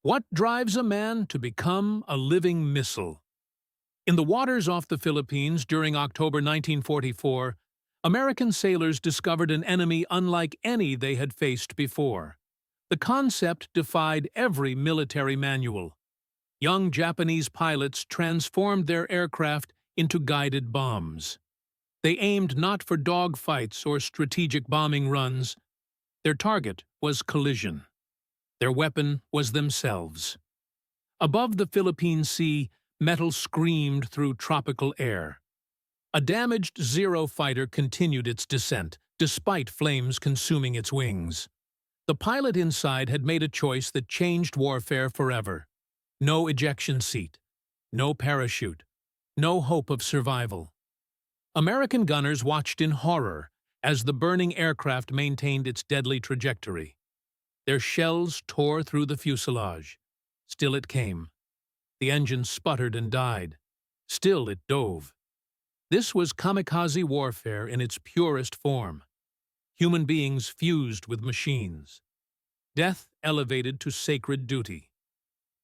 What drives a man to become a living missile? In the waters off the Philippines during October 1944, American sailors discovered an enemy unlike any they had faced before. The concept defied every military manual. Young Japanese pilots transformed their aircraft into guided bombs. They aimed not for dogfights or strategic bombing runs. Their target was collision. Their weapon was themselves. Above the Philippine Sea, metal screamed through tropical air. A damaged Zero fighter continued its descent, despite flames consuming its wings. The pilot inside had made a choice that changed warfare forever. No ejection seat, no parachute, no hope of survival. American gunners watched in horror as the burning aircraft maintained its deadly trajectory. Their shells tore through the fuselage. Still it came. The engine sputtered and died. Still it dove. This was kamikaze warfare in its purest form. Human beings fused with machines. Death elevated to sacred duty.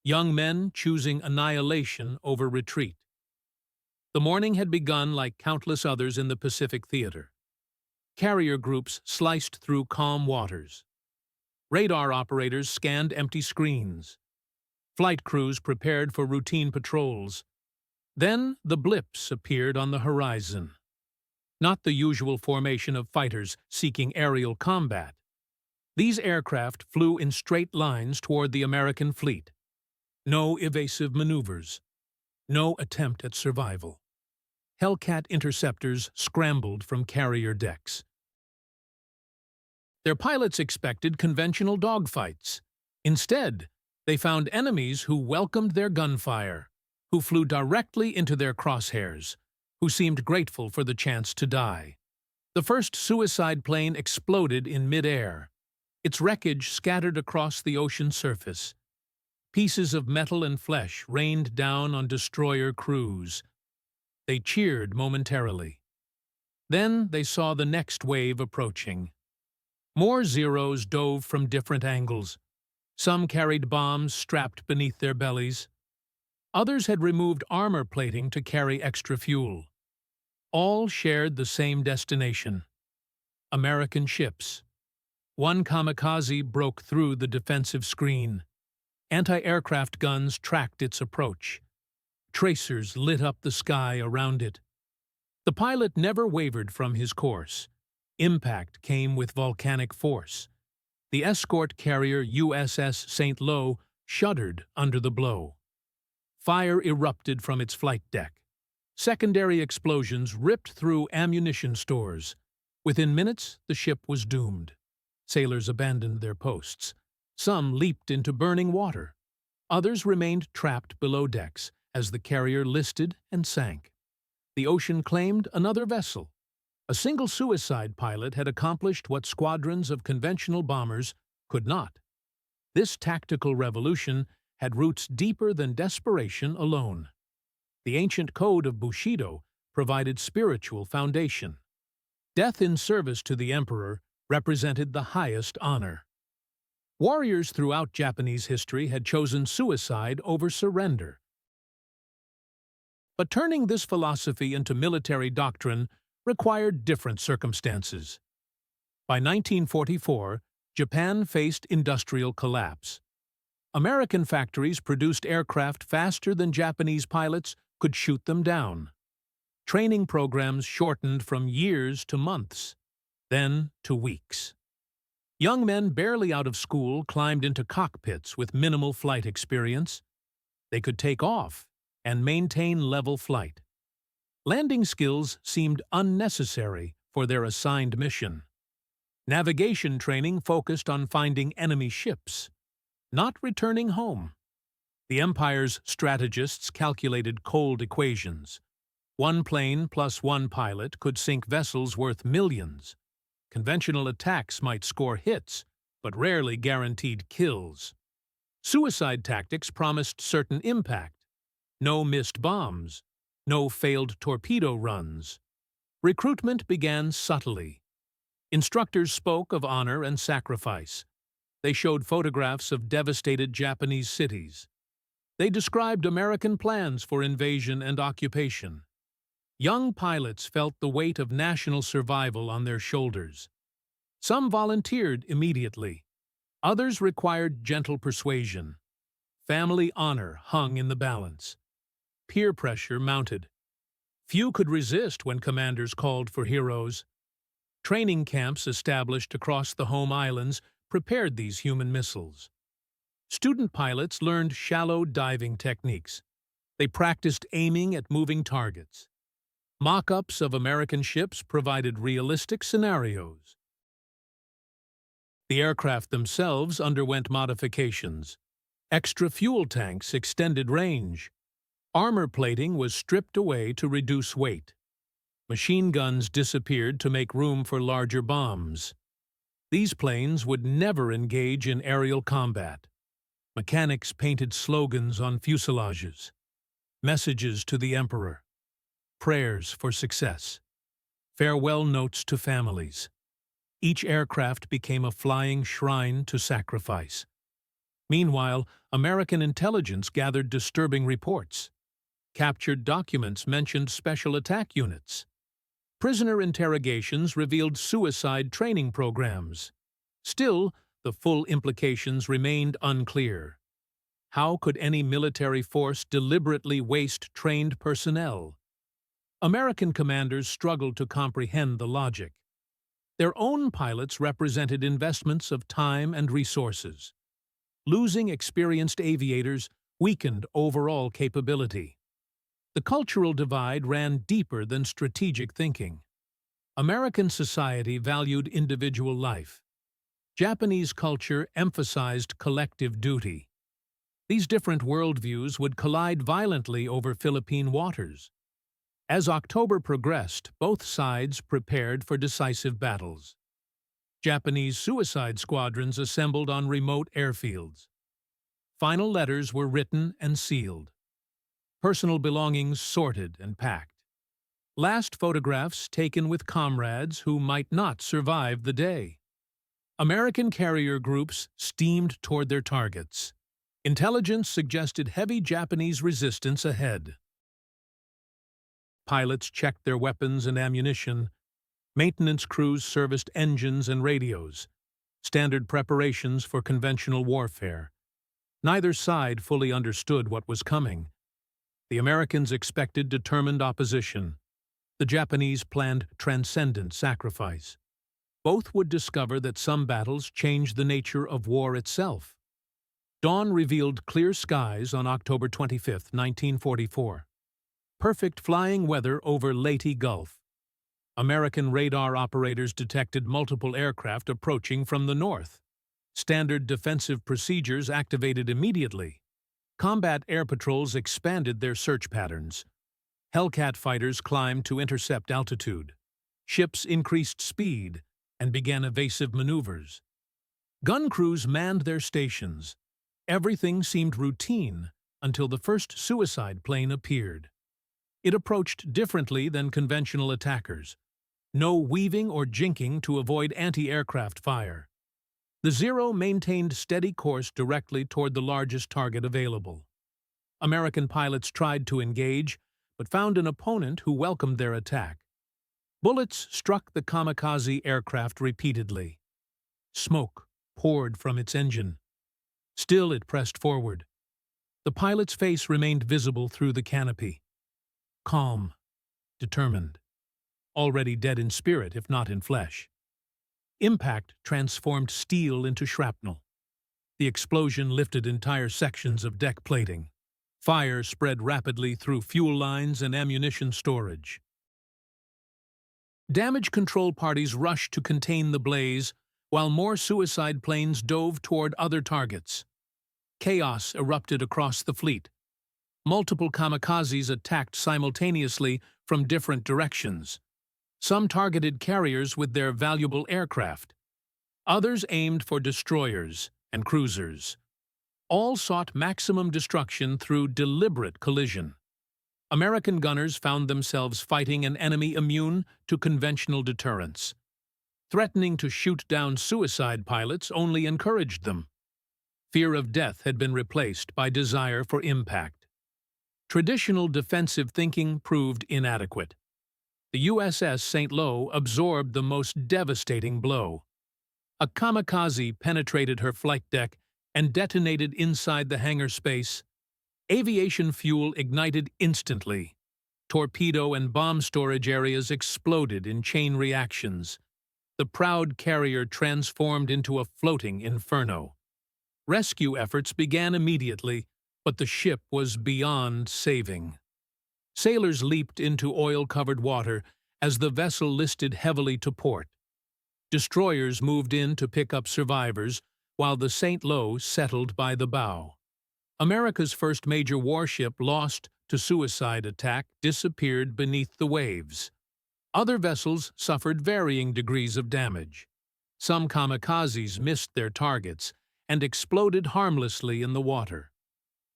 Young men choosing annihilation over retreat. The morning had begun like countless others in the Pacific Theater. Carrier groups sliced through calm waters. Radar operators scanned empty screens. Flight crews prepared for routine patrols. Then the blips appeared on the horizon. Not the usual formation of fighters seeking aerial combat. These aircraft flew in straight lines toward the American fleet. No evasive maneuvers. No attempt at survival. Hellcat interceptors scrambled from carrier decks. Their pilots expected conventional dogfights. Instead, they found enemies who welcomed their gunfire, who flew directly into their crosshairs, who seemed grateful for the chance to die. The first suicide plane exploded in mid-air. Its wreckage scattered across the ocean surface. Pieces of metal and flesh rained down on destroyer crews. They cheered momentarily. Then they saw the next wave approaching. More Zeros dove from different angles. Some carried bombs strapped beneath their bellies. Others had removed armor plating to carry extra fuel. All shared the same destination: American ships. One kamikaze broke through the defensive screen. Anti-aircraft guns tracked its approach. Tracers lit up the sky around it. The pilot never wavered from his course. Impact came with volcanic force. The escort carrier USS St. shuddered under the blow. Fire erupted from its flight deck. Secondary explosions ripped through ammunition stores. Within minutes, the ship was doomed. Sailors abandoned their posts. Some leaped into burning water. Others remained trapped below decks as the carrier listed and sank. The ocean claimed another vessel. A single suicide pilot had accomplished what squadrons of conventional bombers could not. This tactical revolution had roots deeper than desperation alone. The ancient code of Bushido provided spiritual foundation. Death in service to the emperor represented the highest honor. Warriors throughout Japanese history had chosen suicide over surrender. But turning this philosophy into military doctrine required different circumstances. By 1944, Japan faced industrial collapse. American factories produced aircraft faster than Japanese pilots could shoot them down. Training programs shortened from years to months, then to weeks. Young men barely out of school climbed into cockpits with minimal flight experience. They could take off and maintain level flight. Landing skills seemed unnecessary for their assigned mission. Navigation training focused on finding enemy ships, not returning home. The Empire's strategists calculated cold equations. One plane plus one pilot could sink vessels worth millions. Conventional attacks might score hits, but rarely guaranteed kills. Suicide tactics promised certain impact. No missed bombs. No failed torpedo runs. Recruitment began subtly. Instructors spoke of honor and sacrifice. They showed photographs of devastated Japanese cities. They described American plans for invasion and occupation. Young pilots felt the weight of national survival on their shoulders. Some volunteered immediately. Others required gentle persuasion. Family honor hung in the balance. Peer pressure mounted. Few could resist when commanders called for heroes. Training camps established across the home islands prepared these human missiles. Student pilots learned shallow diving techniques. They practiced aiming at moving targets. Mock-ups of American ships provided realistic scenarios. The aircraft themselves underwent modifications. Extra fuel tanks extended range. Armor plating was stripped away to reduce weight. Machine guns disappeared to make room for larger bombs. These planes would never engage in aerial combat. Mechanics painted slogans on fuselages. Messages to the Emperor. Prayers for success. Farewell notes to families. Each aircraft became a flying shrine to sacrifice. Meanwhile, American intelligence gathered disturbing reports. Captured documents mentioned special attack units. Prisoner interrogations revealed suicide training programs. Still, the full implications remained unclear. How could any military force deliberately waste trained personnel? American commanders struggled to comprehend the logic. Their own pilots represented investments of time and resources. Losing experienced aviators weakened overall capability. The cultural divide ran deeper than strategic thinking. American society valued individual life. Japanese culture emphasized collective duty. These different worldviews would collide violently over Philippine waters. As October progressed, both sides prepared for decisive battles. Japanese suicide squadrons assembled on remote airfields. Final letters were written and sealed. Personal belongings sorted and packed. Last photographs taken with comrades who might not survive the day. American carrier groups steamed toward their targets. Intelligence suggested heavy Japanese resistance ahead. Pilots checked their weapons and ammunition. Maintenance crews serviced engines and radios. Standard preparations for conventional warfare. Neither side fully understood what was coming. The Americans expected determined opposition. The Japanese planned transcendent sacrifice. Both would discover that some battles changed the nature of war itself. Dawn revealed clear skies on October 25, 1944. Perfect flying weather over Leyte Gulf. American radar operators detected multiple aircraft approaching from the north. Standard defensive procedures activated immediately. Combat air patrols expanded their search patterns. Hellcat fighters climbed to intercept altitude. Ships increased speed and began evasive maneuvers. Gun crews manned their stations. Everything seemed routine until the first suicide plane appeared. It approached differently than conventional attackers. No weaving or jinking to avoid anti-aircraft fire. The Zero maintained steady course directly toward the largest target available. American pilots tried to engage, but found an opponent who welcomed their attack. Bullets struck the Kamikaze aircraft repeatedly. Smoke poured from its engine. Still it pressed forward. The pilot's face remained visible through the canopy. Calm, determined. Already dead in spirit, if not in flesh. Impact transformed steel into shrapnel. The explosion lifted entire sections of deck plating. Fire spread rapidly through fuel lines and ammunition storage. Damage control parties rushed to contain the blaze, while more suicide planes dove toward other targets. Chaos erupted across the fleet. Multiple kamikazes attacked simultaneously from different directions. Some targeted carriers with their valuable aircraft. Others aimed for destroyers and cruisers. All sought maximum destruction through deliberate collision. American gunners found themselves fighting an enemy immune to conventional deterrence. Threatening to shoot down suicide pilots only encouraged them. Fear of death had been replaced by desire for impact. Traditional defensive thinking proved inadequate. The USS St. absorbed the most devastating blow. A kamikaze penetrated her flight deck and detonated inside the hangar space. Aviation fuel ignited instantly. Torpedo and bomb storage areas exploded in chain reactions. The proud carrier transformed into a floating inferno. Rescue efforts began immediately, but the ship was beyond saving. Sailors leaped into oil-covered water as the vessel listed heavily to port. Destroyers moved in to pick up survivors, while the St. settled by the bow. America's first major warship, lost to suicide attack, disappeared beneath the waves. Other vessels suffered varying degrees of damage. Some kamikazes missed their targets and exploded harmlessly in the water.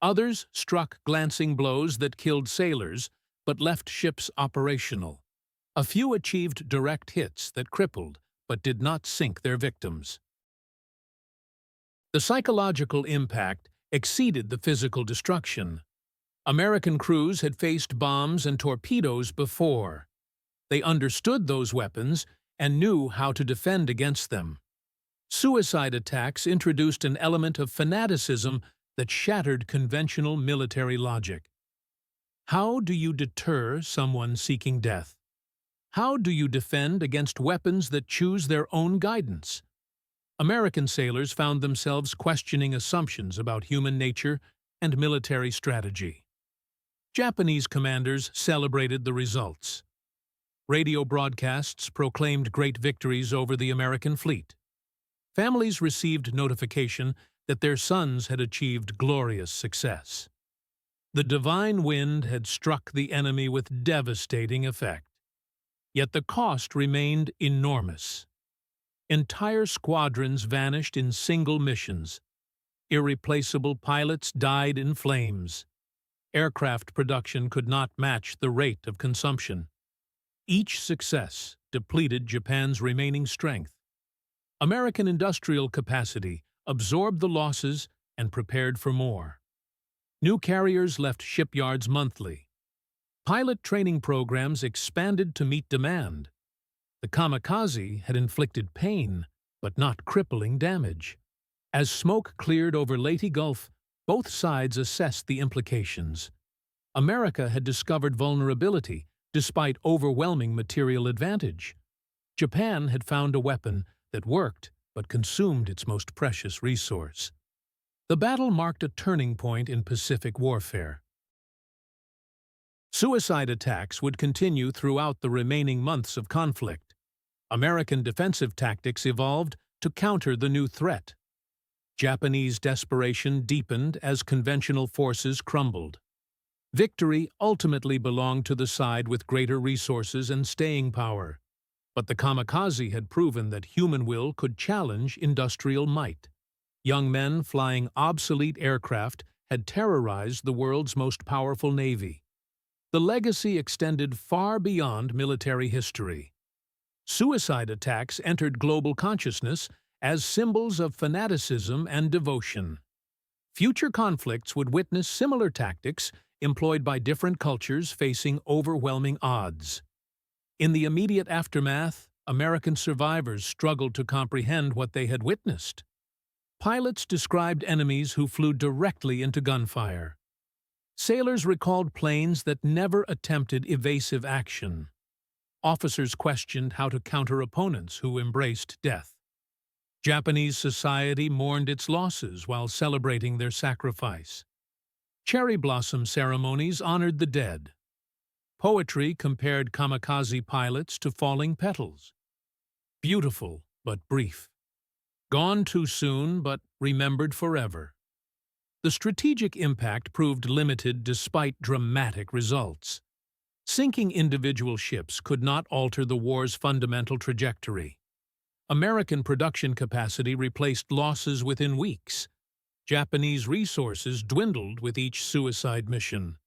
Others struck glancing blows that killed sailors but left ships operational. A few achieved direct hits that crippled but did not sink their victims. The psychological impact exceeded the physical destruction. American crews had faced bombs and torpedoes before. They understood those weapons and knew how to defend against them. Suicide attacks introduced an element of fanaticism that shattered conventional military logic. How do you deter someone seeking death? How do you defend against weapons that choose their own guidance? American sailors found themselves questioning assumptions about human nature and military strategy. Japanese commanders celebrated the results. Radio broadcasts proclaimed great victories over the American fleet. Families received notification that their sons had achieved glorious success. The divine wind had struck the enemy with devastating effect. Yet the cost remained enormous. Entire squadrons vanished in single missions. Irreplaceable pilots died in flames. Aircraft production could not match the rate of consumption. Each success depleted Japan's remaining strength. American industrial capacity absorbed the losses and prepared for more. New carriers left shipyards monthly. Pilot training programs expanded to meet demand. The kamikaze had inflicted pain, but not crippling damage. As smoke cleared over Leyte Gulf, both sides assessed the implications. America had discovered vulnerability despite overwhelming material advantage. Japan had found a weapon that worked but consumed its most precious resource. The battle marked a turning point in Pacific warfare. Suicide attacks would continue throughout the remaining months of conflict. American defensive tactics evolved to counter the new threat. Japanese desperation deepened as conventional forces crumbled. Victory ultimately belonged to the side with greater resources and staying power. But the kamikaze had proven that human will could challenge industrial might. Young men flying obsolete aircraft had terrorized the world's most powerful navy. The legacy extended far beyond military history. Suicide attacks entered global consciousness as symbols of fanaticism and devotion. Future conflicts would witness similar tactics employed by different cultures facing overwhelming odds. In the immediate aftermath, American survivors struggled to comprehend what they had witnessed. Pilots described enemies who flew directly into gunfire. Sailors recalled planes that never attempted evasive action. Officers questioned how to counter opponents who embraced death. Japanese society mourned its losses while celebrating their sacrifice. Cherry blossom ceremonies honored the dead. Poetry compared kamikaze pilots to falling petals. Beautiful, but brief. Gone too soon, but remembered forever. The strategic impact proved limited despite dramatic results. Sinking individual ships could not alter the war's fundamental trajectory. American production capacity replaced losses within weeks. Japanese resources dwindled with each suicide mission.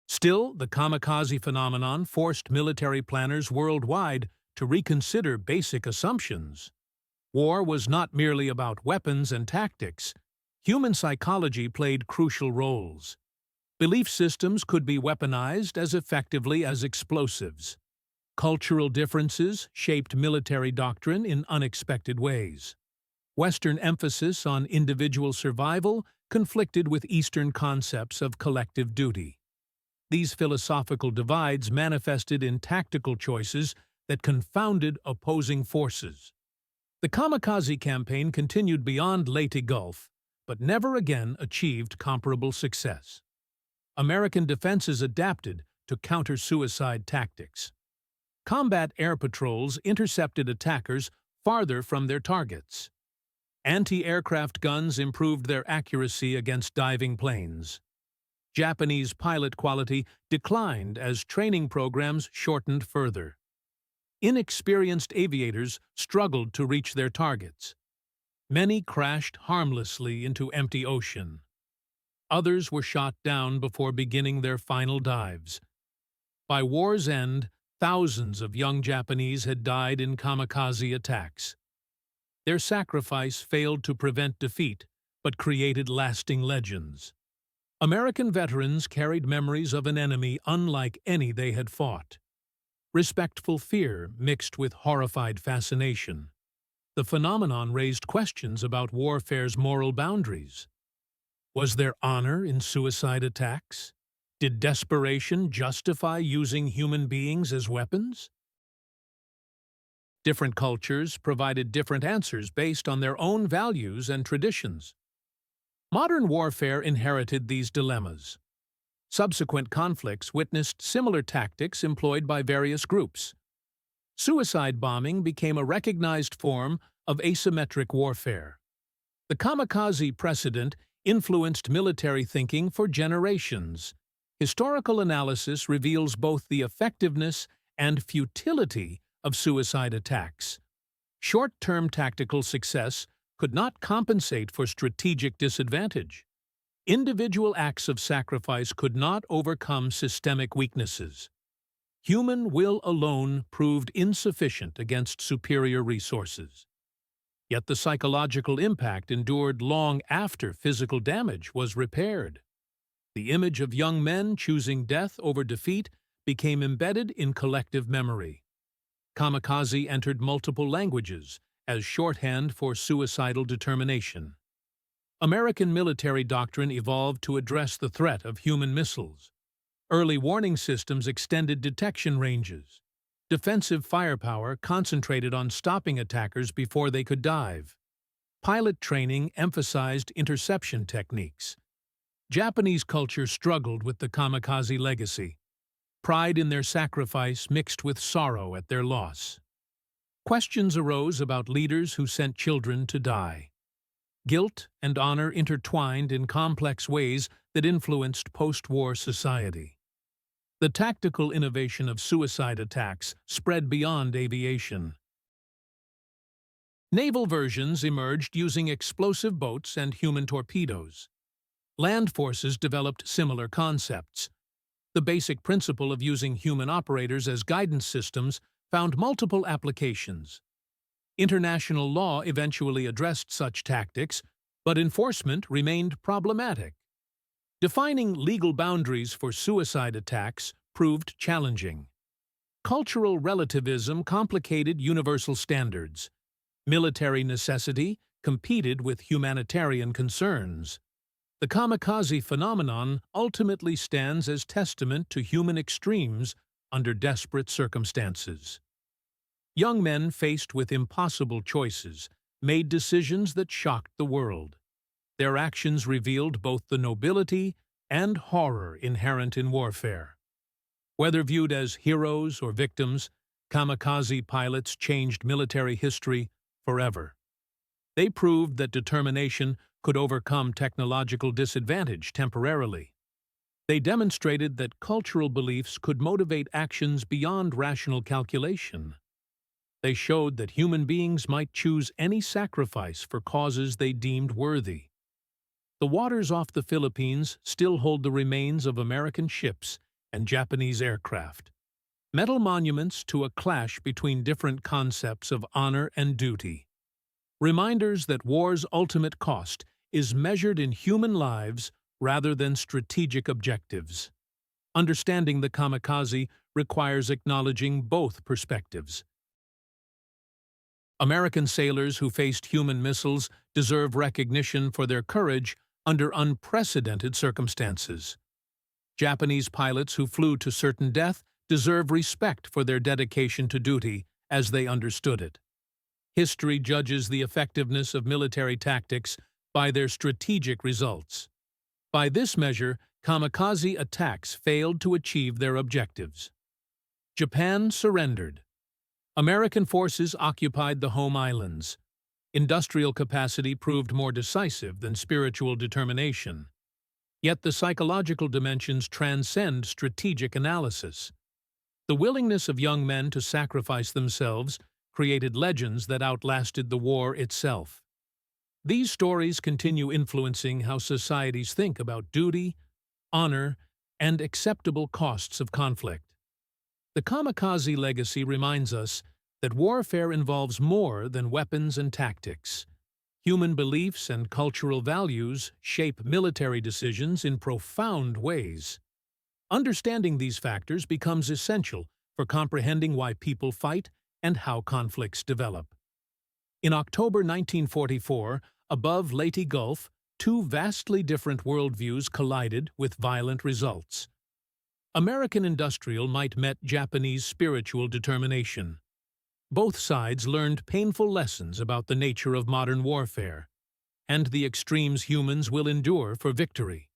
Still, the kamikaze phenomenon forced military planners worldwide to reconsider basic assumptions. War was not merely about weapons and tactics. Human psychology played crucial roles. Belief systems could be weaponized as effectively as explosives. Cultural differences shaped military doctrine in unexpected ways. Western emphasis on individual survival conflicted with Eastern concepts of collective duty. These philosophical divides manifested in tactical choices that confounded opposing forces. The Kamikaze campaign continued beyond Leyte Gulf, but never again achieved comparable success. American defenses adapted to counter suicide tactics. Combat air patrols intercepted attackers farther from their targets. Anti-aircraft guns improved their accuracy against diving planes. Japanese pilot quality declined as training programs shortened further. Inexperienced aviators struggled to reach their targets. Many crashed harmlessly into empty ocean. Others were shot down before beginning their final dives. By war's end, thousands of young Japanese had died in kamikaze attacks. Their sacrifice failed to prevent defeat, but created lasting legends. American veterans carried memories of an enemy unlike any they had fought. Respectful fear mixed with horrified fascination. The phenomenon raised questions about warfare's moral boundaries. Was there honor in suicide attacks? Did desperation justify using human beings as weapons? Different cultures provided different answers based on their own values and traditions. Modern warfare inherited these dilemmas. Subsequent conflicts witnessed similar tactics employed by various groups. Suicide bombing became a recognized form of asymmetric warfare. The kamikaze precedent influenced military thinking for generations. Historical analysis reveals both the effectiveness and futility of suicide attacks. Short-term tactical success could not compensate for strategic disadvantage. Individual acts of sacrifice could not overcome systemic weaknesses. Human will alone proved insufficient against superior resources. Yet the psychological impact endured long after physical damage was repaired. The image of young men choosing death over defeat became embedded in collective memory. Kamikaze entered multiple languages as shorthand for suicidal determination. American military doctrine evolved to address the threat of human missiles. Early warning systems extended detection ranges. Defensive firepower concentrated on stopping attackers before they could dive. Pilot training emphasized interception techniques. Japanese culture struggled with the kamikaze legacy. Pride in their sacrifice mixed with sorrow at their loss. Questions arose about leaders who sent children to die. Guilt and honor intertwined in complex ways that influenced post-war society. The tactical innovation of suicide attacks spread beyond aviation. Naval versions emerged using explosive boats and human torpedoes. Land forces developed similar concepts. The basic principle of using human operators as guidance systems found multiple applications. International law eventually addressed such tactics, but enforcement remained problematic. Defining legal boundaries for suicide attacks proved challenging. Cultural relativism complicated universal standards. Military necessity competed with humanitarian concerns. The kamikaze phenomenon ultimately stands as testament to human extremes under desperate circumstances. Young men faced with impossible choices made decisions that shocked the world. Their actions revealed both the nobility and horror inherent in warfare. Whether viewed as heroes or victims, kamikaze pilots changed military history forever. They proved that determination could overcome technological disadvantage temporarily. They demonstrated that cultural beliefs could motivate actions beyond rational calculation. They showed that human beings might choose any sacrifice for causes they deemed worthy. The waters off the Philippines still hold the remains of American ships and Japanese aircraft. metal monuments to a clash between different concepts of honor and duty. Reminders that war's ultimate cost is measured in human lives rather than strategic objectives. Understanding the kamikaze requires acknowledging both perspectives. American sailors who faced human missiles deserve recognition for their courage under unprecedented circumstances. Japanese pilots who flew to certain death deserve respect for their dedication to duty as they understood it. History judges the effectiveness of military tactics by their strategic results. By this measure, kamikaze attacks failed to achieve their objectives. Japan surrendered. American forces occupied the home islands. Industrial capacity proved more decisive than spiritual determination. Yet the psychological dimensions transcend strategic analysis. The willingness of young men to sacrifice themselves created legends that outlasted the war itself. These stories continue influencing how societies think about duty, honor, and acceptable costs of conflict. The kamikaze legacy reminds us that warfare involves more than weapons and tactics. Human beliefs and cultural values shape military decisions in profound ways. Understanding these factors becomes essential for comprehending why people fight and how conflicts develop. In October 1944, above Leyte Gulf, two vastly different worldviews collided with violent results. American industrial might met Japanese spiritual determination. Both sides learned painful lessons about the nature of modern warfare and the extremes humans will endure for victory.